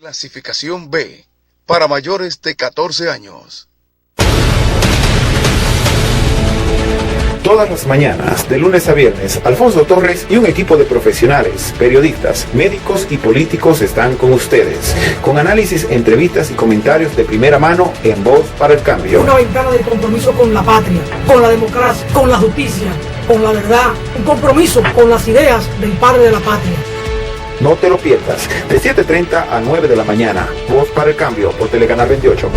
Clasificación B, para mayores de 14 años. Todas las mañanas, de lunes a viernes, Alfonso Torres y un equipo de profesionales, periodistas, médicos y políticos están con ustedes, con análisis, entrevistas y comentarios de primera mano en Voz para el Cambio. Una ventana de compromiso con la patria, con la democracia, con la justicia, con la verdad, un compromiso con las ideas del padre de la patria. No te lo pierdas, de 7:30 a 9 de la mañana, Voz para el Cambio por Telecanal 28.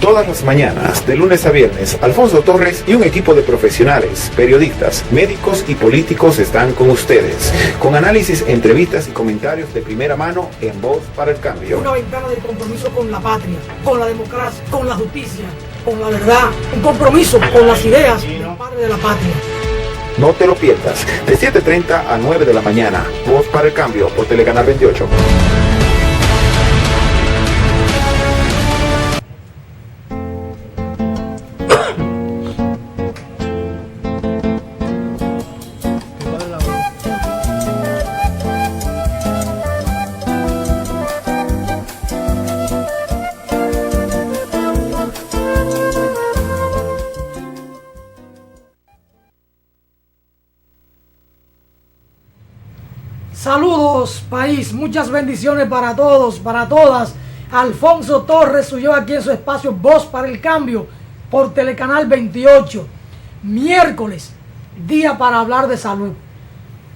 Todas las mañanas, de lunes a viernes, Alfonso Torres y un equipo de profesionales, periodistas, médicos y políticos están con ustedes, con análisis, entrevistas y comentarios de primera mano en Voz para el Cambio. Una ventana de compromiso con la patria, con la democracia, con la justicia, con la verdad, un compromiso con las ideas del padre de la patria. No te lo pierdas, de 7:30 a 9 de la mañana, Voz para el Cambio por Telecanal 28. Saludos país, muchas bendiciones para todos, para todas. Alfonso Torres subió aquí en su espacio Voz para el Cambio por Telecanal 28. Miércoles, día para hablar de salud.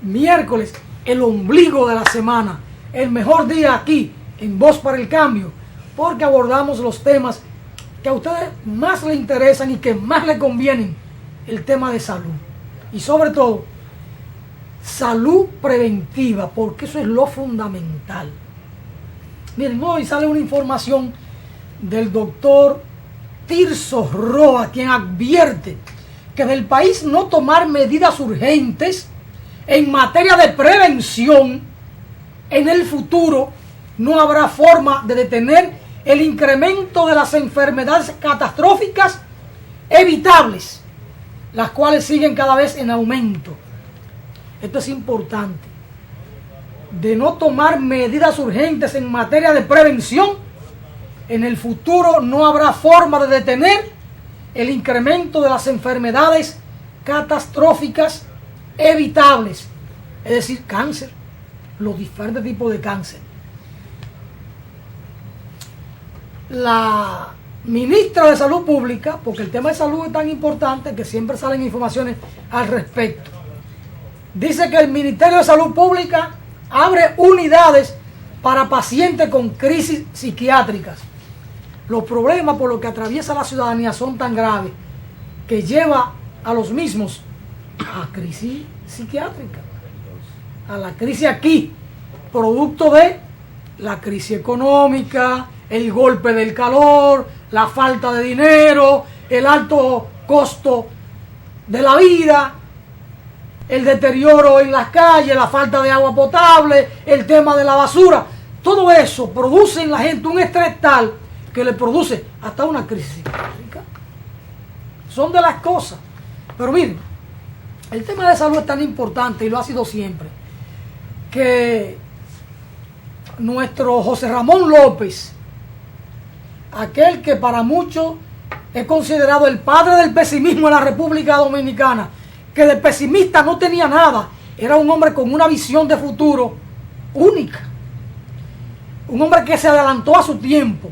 Miércoles, el ombligo de la semana. El mejor día aquí en Voz para el Cambio, porque abordamos los temas que a ustedes más les interesan y que más les convienen. El tema de salud. Y sobre todo, salud preventiva, porque eso es lo fundamental. Miren, hoy sale una información del doctor Tirso Roa, quien advierte que del país no tomar medidas urgentes en materia de prevención, en el futuro no habrá forma de detener el incremento de las enfermedades catastróficas evitables, las cuales siguen cada vez en aumento. Esto es importante. De no tomar medidas urgentes en materia de prevención, en el futuro no habrá forma de detener el incremento de las enfermedades catastróficas evitables. Es decir, cáncer, los diferentes tipos de cáncer. La ministra de Salud Pública, porque el tema de salud es tan importante que siempre salen informaciones al respecto, dice que el Ministerio de Salud Pública abre unidades para pacientes con crisis psiquiátricas. Los problemas por los que atraviesa la ciudadanía son tan graves que lleva a los mismos a crisis psiquiátrica, a la crisis aquí, producto de la crisis económica, el golpe del calor, la falta de dinero, el alto costo de la vida, el deterioro en las calles, la falta de agua potable, el tema de la basura. Todo eso produce en la gente un estrés tal que le produce hasta una crisis psiquiátrica. Son de las cosas. Pero miren, el tema de salud es tan importante y lo ha sido siempre, que nuestro José Ramón López, aquel que para muchos es considerado el padre del pesimismo en la República Dominicana, que de pesimista no tenía nada. Era un hombre con una visión de futuro única. Un hombre que se adelantó a su tiempo.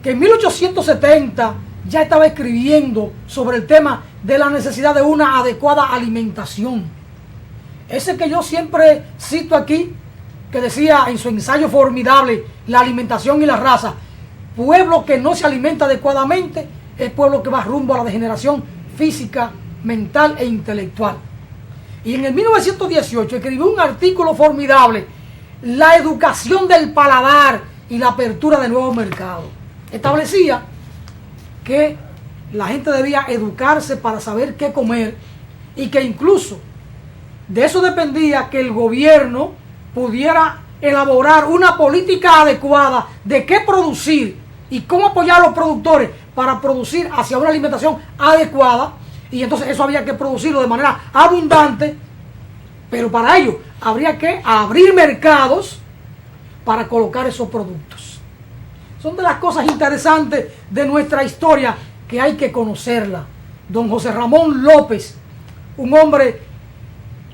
Que en 1870 ya estaba escribiendo sobre el tema de la necesidad de una adecuada alimentación. Ese que yo siempre cito aquí, que decía en su ensayo formidable, La alimentación y la raza: pueblo que no se alimenta adecuadamente es pueblo que va rumbo a la degeneración física, mental e intelectual. Y en el 1918 escribió un artículo formidable, La educación del paladar y la apertura de nuevos mercados. Establecía que la gente debía educarse para saber qué comer, y que incluso de eso dependía que el gobierno pudiera elaborar una política adecuada de qué producir y cómo apoyar a los productores para producir hacia una alimentación adecuada. Y entonces eso había que producirlo de manera abundante, pero para ello habría que abrir mercados para colocar esos productos. Son de las cosas interesantes de nuestra historia que hay que conocerla. Don José Ramón López, un hombre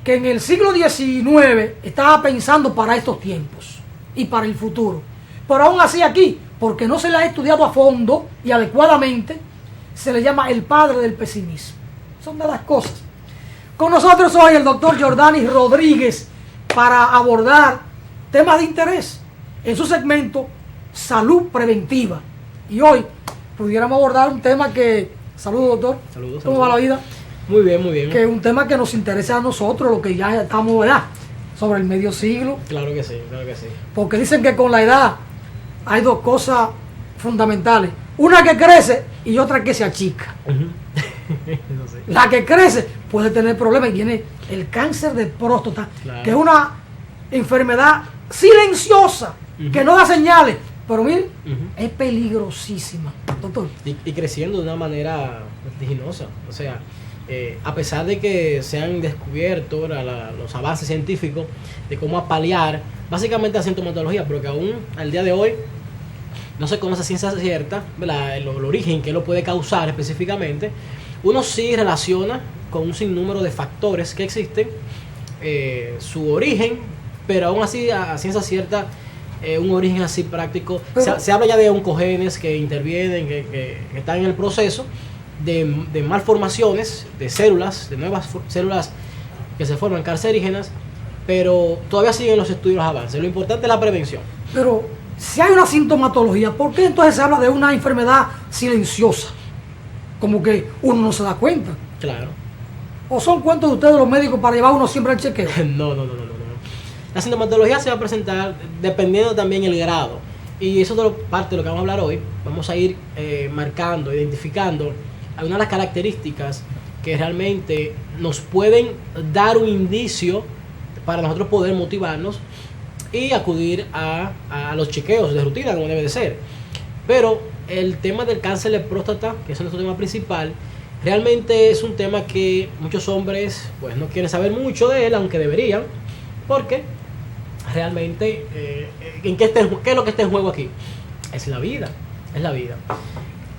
que en el siglo XIX estaba pensando para estos tiempos y para el futuro. Pero aún así aquí, porque no se le ha estudiado a fondo y adecuadamente, se le llama el padre del pesimismo. Son de las cosas. Con nosotros hoy el doctor Jordanis Rodríguez para abordar temas de interés en su segmento Salud Preventiva. Y hoy pudiéramos abordar un tema que... Saludos, doctor. Saludos. ¿Cómo va la vida? Muy bien, muy bien. Que es un tema que nos interesa a nosotros, lo que ya estamos, ¿verdad?, sobre el medio siglo. Claro que sí, claro que sí. Porque dicen que con la edad hay dos cosas fundamentales. Una que crece y otra que se achica. No sé. La que crece puede tener problemas y tiene el cáncer de próstata, Claro. que es una enfermedad silenciosa, que no da señales, pero mire, es peligrosísima, doctor. Y creciendo de una manera vertiginosa. O sea, a pesar de que se han descubierto los avances científicos de cómo apalear básicamente la sintomatología, pero que aún al día de hoy no se conoce a ciencia cierta, ¿verdad?, el origen que lo puede causar específicamente. Uno sí relaciona con un sinnúmero de factores que existen su origen, pero aún así a ciencia cierta un origen así práctico. Se habla ya de oncogenes que intervienen, que están en el proceso de malformaciones de células, de nuevas células que se forman cancerígenas, pero todavía siguen los estudios, los avances. Lo importante es la prevención. Pero si hay una sintomatología, ¿por qué entonces se habla de una enfermedad silenciosa? Como que uno no se da cuenta. Claro. ¿O son cuentos de ustedes los médicos para llevar uno siempre al chequeo? No. La sintomatología se va a presentar dependiendo también el grado. Y eso es parte de lo que vamos a hablar hoy. Vamos a ir marcando, identificando algunas de las características que realmente nos pueden dar un indicio para nosotros poder motivarnos y acudir a los chequeos de rutina como debe de ser. Pero el tema del cáncer de próstata, que es nuestro tema principal, realmente es un tema que muchos hombres pues no quieren saber mucho de él, aunque deberían, porque realmente ¿qué es lo que está en juego aquí? Es la vida, es la vida.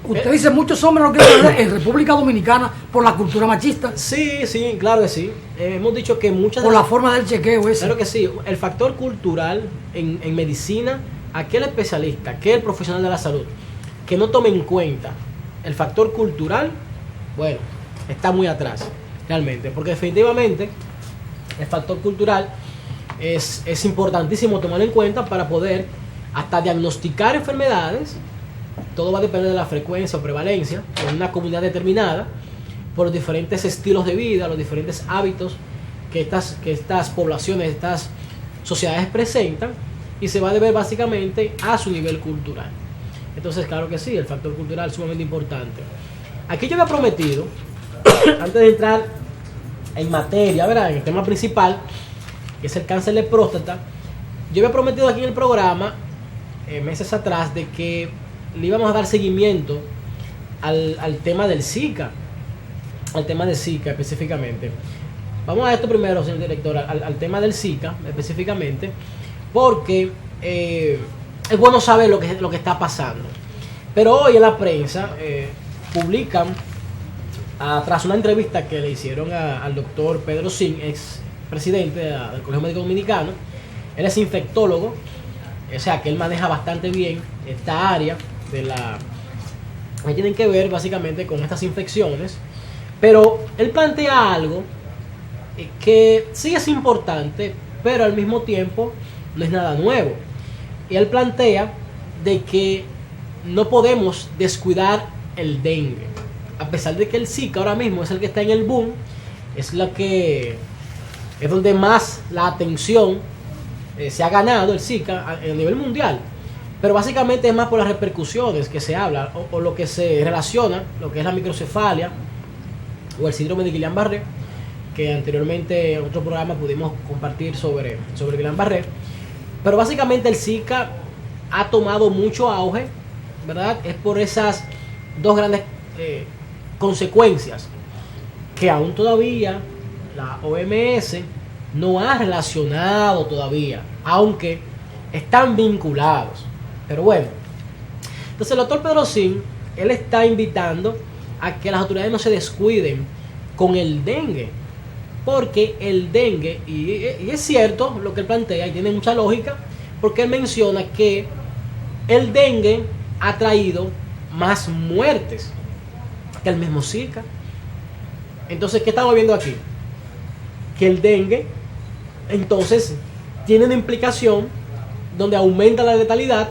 Usted dice muchos hombres no quieren saber en República Dominicana por la cultura machista, Sí, claro que sí. Hemos dicho que muchas por la forma del chequeo ese. Claro que sí. El factor cultural en medicina, aquel especialista, aquel profesional de la salud que no tome en cuenta el factor cultural, bueno, está muy atrás, realmente. Porque definitivamente el factor cultural es importantísimo tomarlo en cuenta para poder hasta diagnosticar enfermedades. Todo va a depender de la frecuencia o prevalencia en una comunidad determinada, por los diferentes estilos de vida, los diferentes hábitos que estas poblaciones, estas sociedades presentan, y se va a deber básicamente a su nivel cultural. Entonces, claro que sí, el factor cultural es sumamente importante. Aquí yo había prometido, antes de entrar en materia, ¿verdad?, en el tema principal, que es el cáncer de próstata, yo había prometido aquí en el programa, meses atrás, de que le íbamos a dar seguimiento al tema del Zika, específicamente. Vamos a esto primero, señor director, al tema del Zika específicamente, porque es bueno saber lo que está pasando. Pero hoy en la prensa publican tras una entrevista que le hicieron al doctor Pedro Sin, ex presidente del Colegio Médico Dominicano. Él es infectólogo, o sea que él maneja bastante bien esta área de que tienen que ver básicamente con estas infecciones. Pero él plantea algo que sí es importante, pero al mismo tiempo no es nada nuevo. Y él plantea de que no podemos descuidar el dengue, a pesar de que el Zika ahora mismo es el que está en el boom, es donde más la atención se ha ganado el Zika a nivel mundial. Pero básicamente es más por las repercusiones que se habla o lo que se relaciona, lo que es la microcefalia o el síndrome de Guillain-Barré, que anteriormente en otro programa pudimos compartir sobre Guillain-Barré. Pero básicamente el Zika ha tomado mucho auge, ¿verdad? Es por esas dos grandes consecuencias que aún todavía la OMS no ha relacionado todavía, aunque están vinculados. Pero bueno, entonces el doctor Pedro Sin, él está invitando a que las autoridades no se descuiden con el dengue, porque el dengue, y es cierto lo que él plantea y tiene mucha lógica, porque él menciona que el dengue ha traído más muertes que el mismo Zika. Entonces, ¿qué estamos viendo aquí? Que el dengue entonces tiene una implicación donde aumenta la letalidad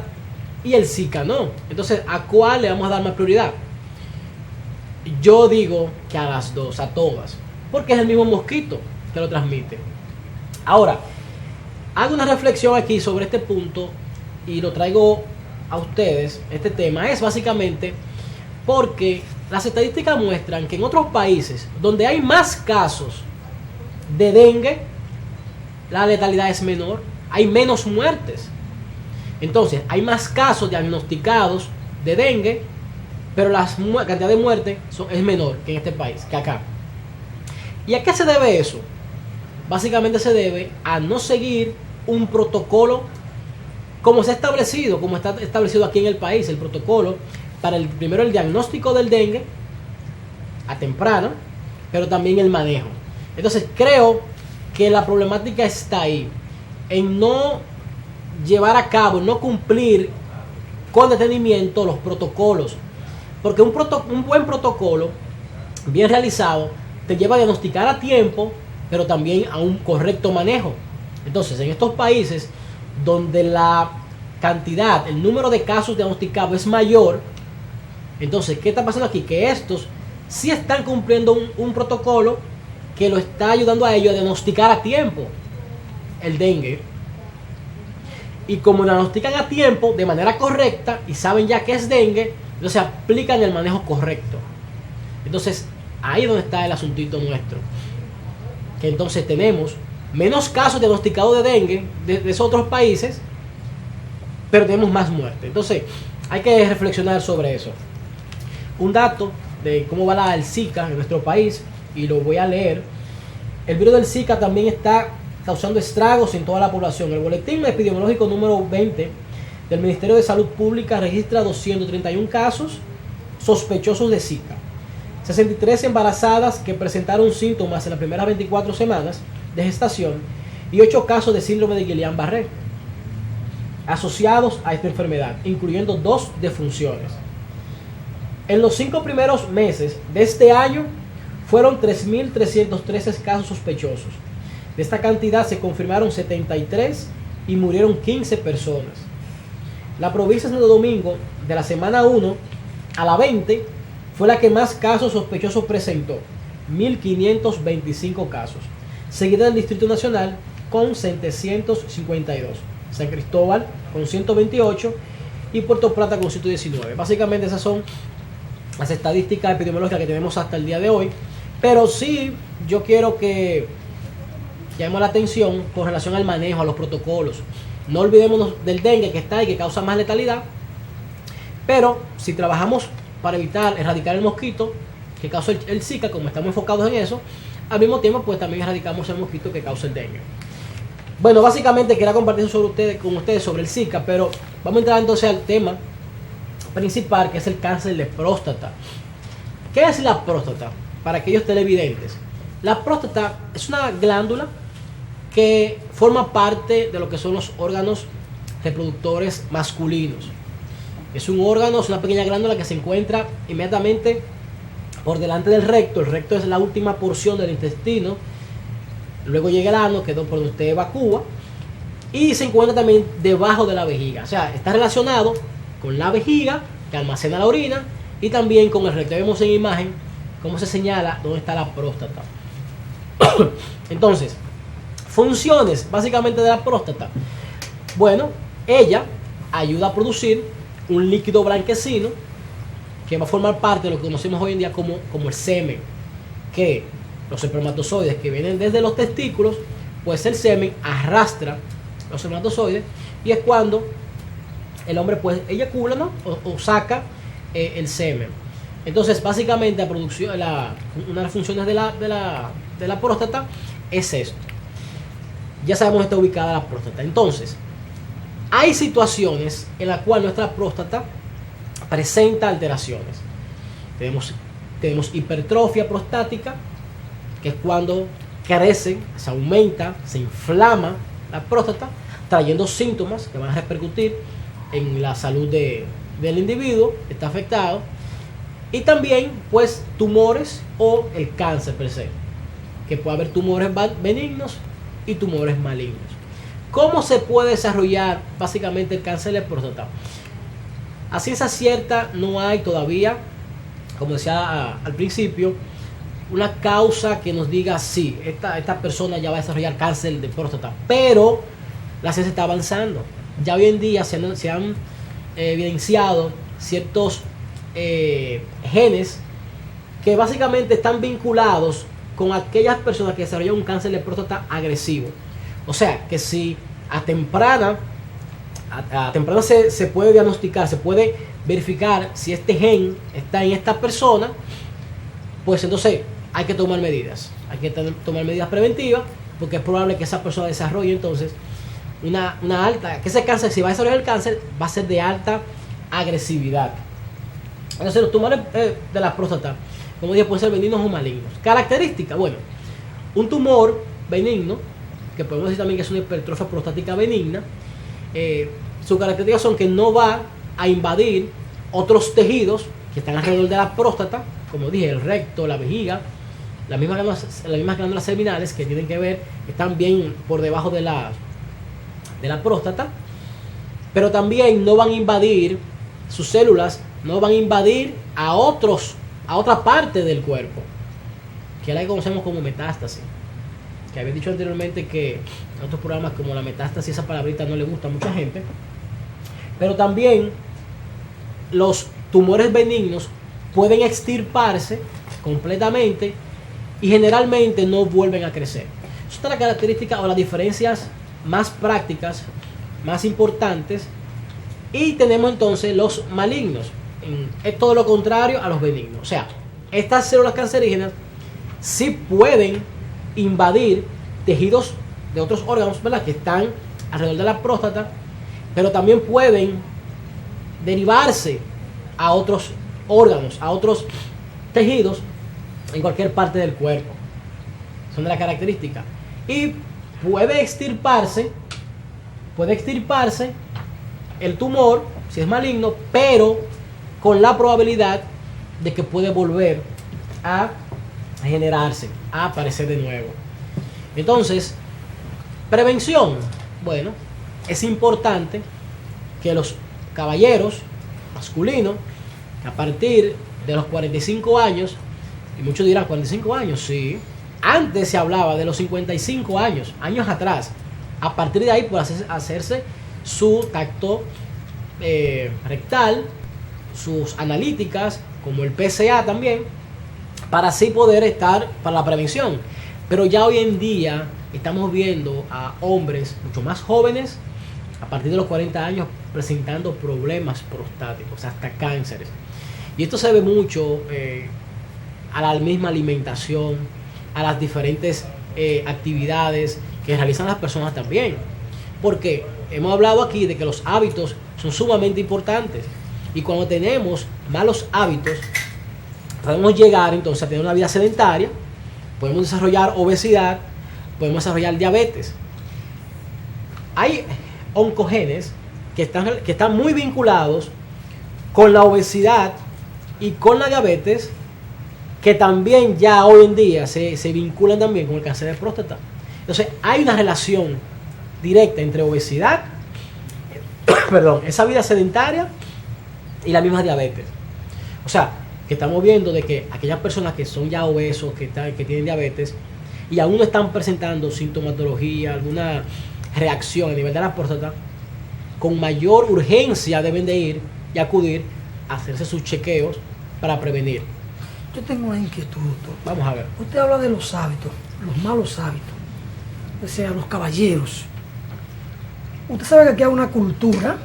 y el Zika no. Entonces, ¿a cuál le vamos a dar más prioridad? Yo digo que a las dos, a todas, porque es el mismo mosquito que lo transmite. Ahora, hago una reflexión aquí sobre este punto y lo traigo a ustedes. Este tema es básicamente porque las estadísticas muestran que en otros países donde hay más casos de dengue, la letalidad es menor, hay menos muertes. Entonces, hay más casos diagnosticados de dengue, pero la cantidad de muertes es menor que en este país, que acá. ¿Y a qué se debe eso? Básicamente se debe a no seguir un protocolo como se ha establecido, como está establecido aquí en el país, el protocolo para primero el diagnóstico del dengue a temprano, pero también el manejo. Entonces creo que la problemática está ahí, en no llevar a cabo, no cumplir con detenimiento los protocolos, porque un buen protocolo bien realizado te lleva a diagnosticar a tiempo, pero también a un correcto manejo. Entonces, en estos países donde la cantidad, el número de casos diagnosticados es mayor, entonces, ¿qué está pasando aquí? Que estos sí están cumpliendo un protocolo que lo está ayudando a ellos a diagnosticar a tiempo el dengue. Y como diagnostican a tiempo, de manera correcta, y saben ya que es dengue, entonces aplican el manejo correcto. Entonces, ahí es donde está el asuntito nuestro. Que entonces tenemos menos casos diagnosticados de dengue de esos otros países, pero tenemos más muerte. Entonces, hay que reflexionar sobre eso. Un dato de cómo va el Zika en nuestro país, y lo voy a leer. El virus del Zika también está causando estragos en toda la población. El boletín epidemiológico número 20 del Ministerio de Salud Pública registra 231 casos sospechosos de Zika, 63 embarazadas que presentaron síntomas en las primeras 24 semanas de gestación y 8 casos de síndrome de Guillain-Barré asociados a esta enfermedad, incluyendo 2 defunciones. En los 5 primeros meses de este año fueron 3.313 casos sospechosos. De esta cantidad se confirmaron 73 y murieron 15 personas. La provincia de Santo Domingo, de la semana 1 a la 20, fue la que más casos sospechosos presentó, 1.525 casos, seguida del Distrito Nacional con 752, San Cristóbal con 128 y Puerto Plata con 119. Básicamente esas son las estadísticas epidemiológicas que tenemos hasta el día de hoy, pero sí yo quiero que llamemos la atención con relación al manejo, a los protocolos. No olvidémonos del dengue que está ahí, que causa más letalidad, pero si trabajamos para erradicar el mosquito que causa el Zika, como estamos enfocados en eso, al mismo tiempo pues también erradicamos el mosquito que causa el dengue. Bueno, básicamente quería compartir con ustedes sobre el Zika, pero vamos a entrar entonces al tema principal, que es el cáncer de próstata. ¿Qué es la próstata? para aquellos televidentes, la próstata es una glándula que forma parte de lo que son los órganos reproductores masculinos. Es un órgano, es una pequeña glándula que se encuentra inmediatamente por delante del recto. El recto es la última porción del intestino. Luego llega el ano, que es por donde usted evacúa. Y se encuentra también debajo de la vejiga. O sea, está relacionado con la vejiga, que almacena la orina, y también con el recto. Vemos en imagen cómo se señala dónde está la próstata. Entonces, funciones básicamente de la próstata. Bueno, ella ayuda a producir un líquido blanquecino que va a formar parte de lo que conocemos hoy en día como el semen, que los espermatozoides que vienen desde los testículos, pues el semen arrastra los espermatozoides y es cuando el hombre pues eyacula, ¿no? o saca el semen. Entonces básicamente una de las funciones de la próstata es esto. Ya sabemos dónde está ubicada la próstata. Entonces hay situaciones en las cuales nuestra próstata presenta alteraciones. Tenemos hipertrofia prostática, que es cuando crece, se aumenta, se inflama la próstata, trayendo síntomas que van a repercutir en la salud del individuo que está afectado. Y también, pues, tumores o el cáncer per se, que puede haber tumores benignos y tumores malignos. ¿Cómo se puede desarrollar básicamente el cáncer de próstata? A ciencia cierta no hay todavía, como decía al principio, una causa que nos diga sí, esta persona ya va a desarrollar cáncer de próstata, pero la ciencia está avanzando. Ya hoy en día se han evidenciado ciertos genes que básicamente están vinculados con aquellas personas que desarrollan un cáncer de próstata agresivo. O sea, que si a temprana se puede diagnosticar, se puede verificar si este gen está en esta persona, pues entonces hay que tomar medidas. Hay que tomar medidas preventivas, porque es probable que esa persona desarrolle entonces una alta, que ese cáncer, si va a desarrollar el cáncer, va a ser de alta agresividad. Entonces los tumores de la próstata, como dije, pueden ser benignos o malignos. Características, bueno, un tumor benigno, que podemos decir también que es una hipertrofia prostática benigna, sus características son que no va a invadir otros tejidos que están alrededor de la próstata, como dije, el recto, la vejiga, las mismas glándulas seminales que tienen que ver, están bien por debajo de la próstata, pero también no van a invadir sus células, no van a invadir a otra parte del cuerpo, que es la que conocemos como metástasis. Que había dicho anteriormente que en otros programas como la metástasis, esa palabrita no le gusta a mucha gente. Pero también los tumores benignos pueden extirparse completamente y generalmente no vuelven a crecer. Esa es la característica o las diferencias más prácticas, más importantes. Y tenemos entonces los malignos. Es todo lo contrario a los benignos. O sea, estas células cancerígenas sí pueden invadir tejidos de otros órganos, ¿verdad?, que están alrededor de la próstata, pero también pueden derivarse a otros órganos, a otros tejidos en cualquier parte del cuerpo. Son de la característica. Y puede extirparse el tumor, si es maligno, pero con la probabilidad de que puede volver a generarse, a aparecer de nuevo. Entonces, prevención. Bueno, es importante que los caballeros masculinos, a partir de los 45 años, y muchos dirán, 45 años, sí. Antes se hablaba de los 55 años, años atrás. A partir de ahí, por hacerse su tacto rectal, sus analíticas, como el PSA también, para así poder estar para la prevención. Pero ya hoy en día estamos viendo a hombres mucho más jóvenes, a partir de los 40 años, presentando problemas prostáticos, hasta cánceres. Y esto se ve mucho a la misma alimentación, a las diferentes actividades que realizan las personas también. Porque hemos hablado aquí de que los hábitos son sumamente importantes. Y cuando tenemos malos hábitos, podemos llegar entonces a tener una vida sedentaria, podemos desarrollar obesidad, podemos desarrollar diabetes. Hay oncogenes que están muy vinculados con la obesidad y con la diabetes, que también ya hoy en día se vinculan también con el cáncer de próstata. Entonces hay una relación directa entre obesidad, esa vida sedentaria y la misma diabetes. O sea, que estamos viendo de que aquellas personas que son ya obesos, que tienen diabetes y aún no están presentando sintomatología, alguna reacción a nivel de la próstata, con mayor urgencia deben de ir y acudir a hacerse sus chequeos para prevenir. Yo tengo una inquietud, doctor. Vamos a ver. Usted habla de los hábitos, los malos hábitos, o sea, los caballeros. Usted sabe que aquí hay una cultura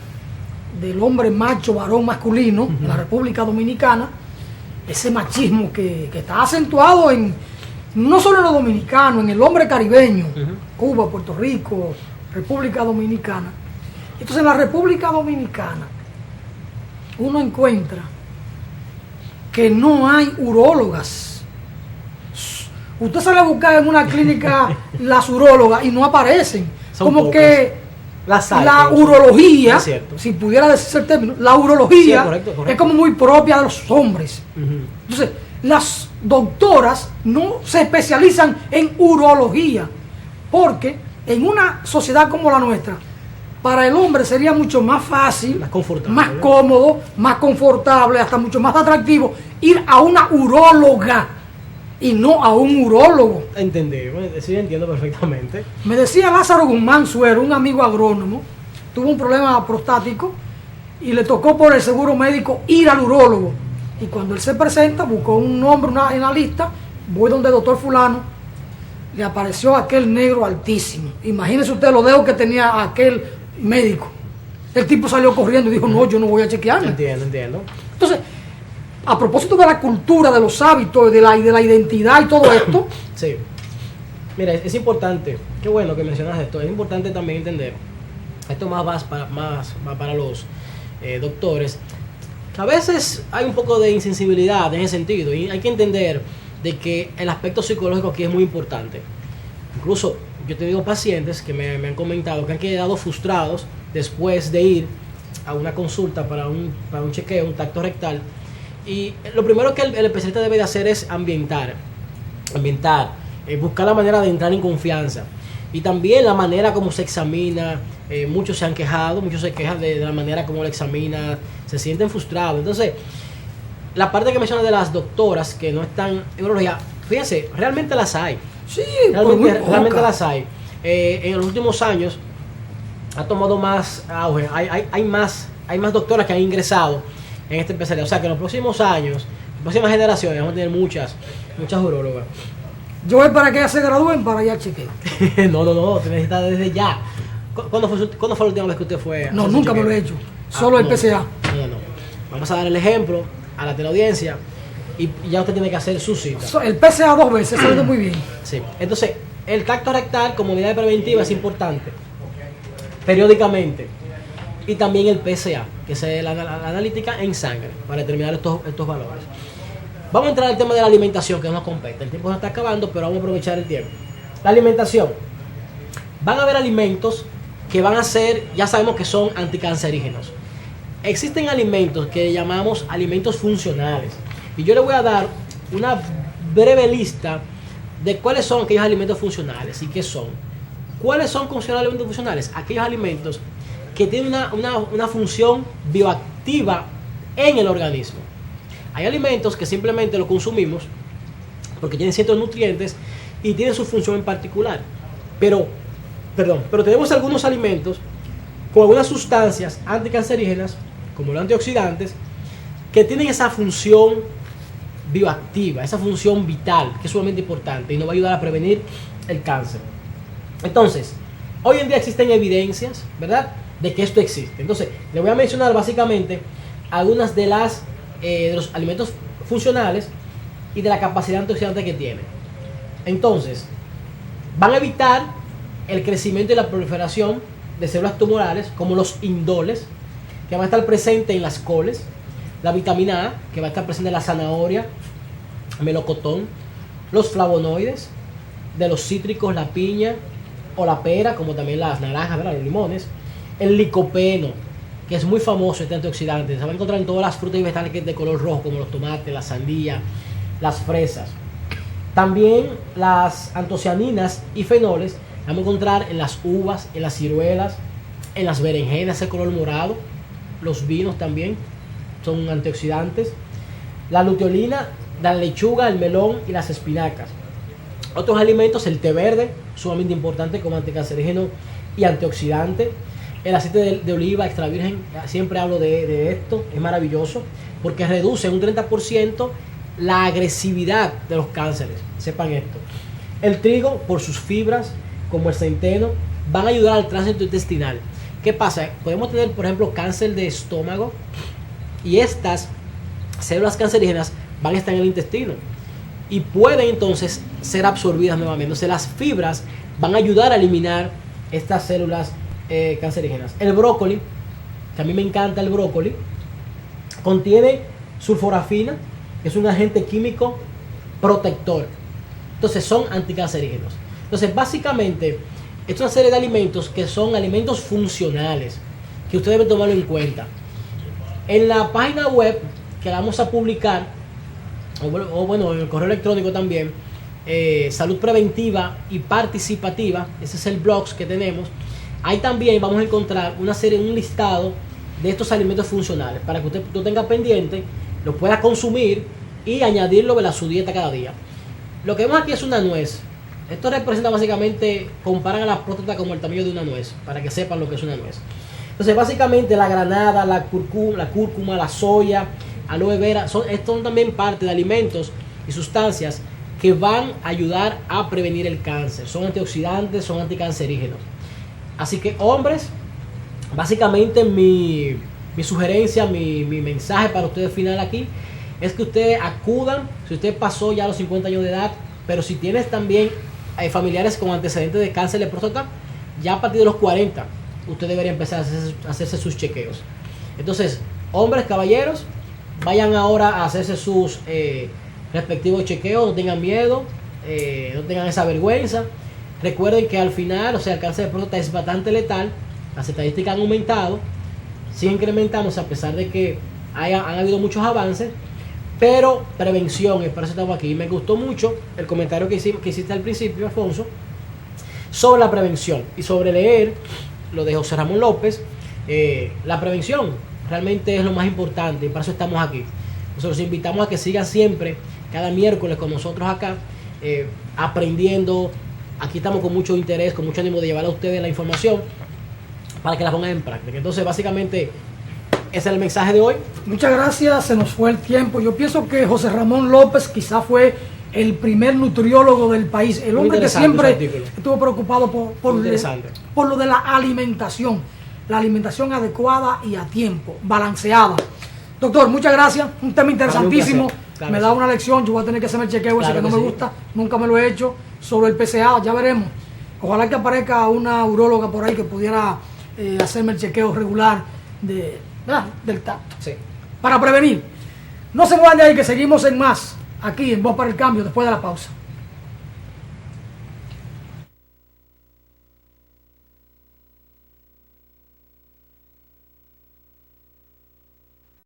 del hombre macho, varón masculino, en la República Dominicana, ese machismo que está acentuado no solo en los dominicanos, en el hombre caribeño, Cuba, Puerto Rico, República Dominicana. Entonces en la República Dominicana uno encuentra que no hay urólogas. Usted sale a buscar en una clínica las urólogas y no aparecen. Son como pocas. Que la hay, urología, es si pudiera decirse el término, la urología sí, correcto. es como muy propia de los hombres. Entonces, las doctoras no se especializan en urología, porque en una sociedad como la nuestra, para el hombre sería mucho más fácil, más confortable, más cómodo, más confortable, hasta mucho más atractivo ir a una uróloga y no a un urólogo. Entendí, sí, entiendo perfectamente. Me decía Lázaro Guzmán Suero, un amigo agrónomo, tuvo un problema prostático y le tocó por el seguro médico ir al urólogo. Y cuando él se presenta, buscó un nombre en la lista, voy donde el doctor fulano, le apareció aquel negro altísimo. Imagínese usted los dedos que tenía aquel médico. El tipo salió corriendo y dijo, no, yo no voy a chequearme. Entiendo. Entonces, a propósito de la cultura, de los hábitos, de la identidad y todo esto. Sí. Mira, es importante, qué bueno que mencionas esto, es importante también entender, esto más va para los doctores, que a veces hay un poco de insensibilidad en ese sentido, y hay que entender de que el aspecto psicológico aquí es muy importante. Incluso yo he tenido pacientes que me han comentado que han quedado frustrados después de ir a una consulta para un chequeo, un tacto rectal. Y lo primero que el especialista debe de hacer es ambientar, buscar la manera de entrar en confianza. Y también la manera como se examina. Muchos se han quejado, muchos se quejan de la manera como lo examina, se sienten frustrados. Entonces, la parte que menciona de las doctoras que no están en urología, fíjense, realmente las hay. Sí, realmente las hay. En los últimos años ha tomado más auge, hay más doctoras que han ingresado en esta especialidad. O sea que en los próximos años, en próximas generaciones, vamos a tener muchas urólogas. Yo voy para que ellas se gradúen para allá chequeo. No, te necesitas desde ya. ¿Cuándo fue la última vez que usted fue? No, nunca me lo he hecho. Solo el PCA. No. Vamos a dar el ejemplo a la teleaudiencia y ya usted tiene que hacer su cita. El PCA 2 veces, salió muy bien. Sí. Entonces, el tacto rectal como medida preventiva es importante. Periódicamente. Y también el PSA, que es la analítica en sangre, para determinar estos valores. Vamos a entrar al tema de la alimentación, que nos compete. El tiempo se está acabando, pero vamos a aprovechar el tiempo. La alimentación. Van a haber alimentos que van a ser, ya sabemos que son anticancerígenos. Existen alimentos que llamamos alimentos funcionales. Y yo le voy a dar una breve lista de cuáles son aquellos alimentos funcionales y qué son. ¿Cuáles son considerados alimentos funcionales? Aquellos alimentos que tienen una función bioactiva en el organismo. Hay alimentos que simplemente los consumimos porque tienen ciertos nutrientes y tienen su función en particular. Pero tenemos algunos alimentos con algunas sustancias anticancerígenas, como los antioxidantes, que tienen esa función bioactiva, esa función vital, que es sumamente importante y nos va a ayudar a prevenir el cáncer. Entonces, hoy en día existen evidencias, ¿verdad?, de que esto existe. Entonces, le voy a mencionar básicamente algunas de los alimentos funcionales y de la capacidad antioxidante que tienen. Entonces, van a evitar el crecimiento y la proliferación de células tumorales, como los indoles, que van a estar presentes en las coles, la vitamina A, que va a estar presente en la zanahoria, melocotón, los flavonoides, de los cítricos, la piña o la pera, como también las naranjas, ¿verdad? Los limones, el licopeno, que es muy famoso este antioxidante, se va a encontrar en todas las frutas y vegetales que es de color rojo, como los tomates, la sandía, las fresas. También las antocianinas y fenoles vamos a encontrar en las uvas, en las ciruelas, en las berenjenas de color morado, los vinos también son antioxidantes. La luteolina, la lechuga, el melón y las espinacas. Otros alimentos, el té verde, sumamente importante como anticancerígeno y antioxidante. El aceite de oliva extra virgen, siempre hablo de esto, es maravilloso porque reduce un 30% la agresividad de los cánceres, sepan esto. El trigo, por sus fibras, como el centeno, van a ayudar al tránsito intestinal. ¿Qué pasa? Podemos tener, por ejemplo, cáncer de estómago y estas células cancerígenas van a estar en el intestino y pueden entonces ser absorbidas nuevamente. Entonces las fibras van a ayudar a eliminar estas células cancerígenas. El brócoli, que a mí me encanta el brócoli, contiene sulforafina, que es un agente químico protector. Entonces son anticancerígenos. Entonces básicamente es una serie de alimentos que son alimentos funcionales que usted debe tomarlo en cuenta. En la página web que la vamos a publicar, o bueno, en el correo electrónico también, Salud Preventiva y Participativa, ese es el blog que tenemos. Ahí también vamos a encontrar una serie, un listado de estos alimentos funcionales para que usted lo tenga pendiente, lo pueda consumir y añadirlo a su dieta cada día. Lo que vemos aquí es una nuez. Esto representa básicamente, comparan a la próstata como el tamaño de una nuez, para que sepan lo que es una nuez. Entonces básicamente la granada, la cúrcuma, la soya, aloe vera, estos son también parte de alimentos y sustancias que van a ayudar a prevenir el cáncer. Son antioxidantes, son anticancerígenos. Así que hombres, básicamente mi sugerencia, mi mensaje para ustedes final aquí, es que ustedes acudan, si usted pasó ya los 50 años de edad, pero si tienes también familiares con antecedentes de cáncer de próstata, ya a partir de los 40, usted debería empezar a hacerse sus chequeos. Entonces, hombres, caballeros, vayan ahora a hacerse sus respectivos chequeos, no tengan miedo, no tengan esa vergüenza. Recuerden que al final, o sea, el cáncer de próstata es bastante letal, las estadísticas han aumentado, sigue incrementándose a pesar de que han habido muchos avances, pero prevención, es para eso estamos aquí. Y me gustó mucho el comentario que hiciste al principio, Alfonso, sobre la prevención y sobre leer lo de José Ramón López. La prevención realmente es lo más importante y para eso estamos aquí. Nosotros invitamos a que sigan siempre, cada miércoles con nosotros acá, aprendiendo. Aquí estamos con mucho interés, con mucho ánimo de llevar a ustedes la información para que la pongan en práctica. Entonces, básicamente, ese es el mensaje de hoy. Muchas gracias, se nos fue el tiempo. Yo pienso que José Ramón López quizá fue el primer nutriólogo del país, el hombre que siempre estuvo preocupado por lo de la alimentación adecuada y a tiempo, balanceada. Doctor, muchas gracias, un tema interesantísimo, claro, me da una lección, yo voy a tener que hacerme el chequeo, claro, ese que no me gusta, nunca me lo he hecho, sobre el PSA, ya veremos. Ojalá que aparezca una uróloga por ahí que pudiera hacerme el chequeo regular del tacto, sí, para prevenir. No se muevan de ahí, que seguimos en más, aquí en Voz para el Cambio, después de la pausa.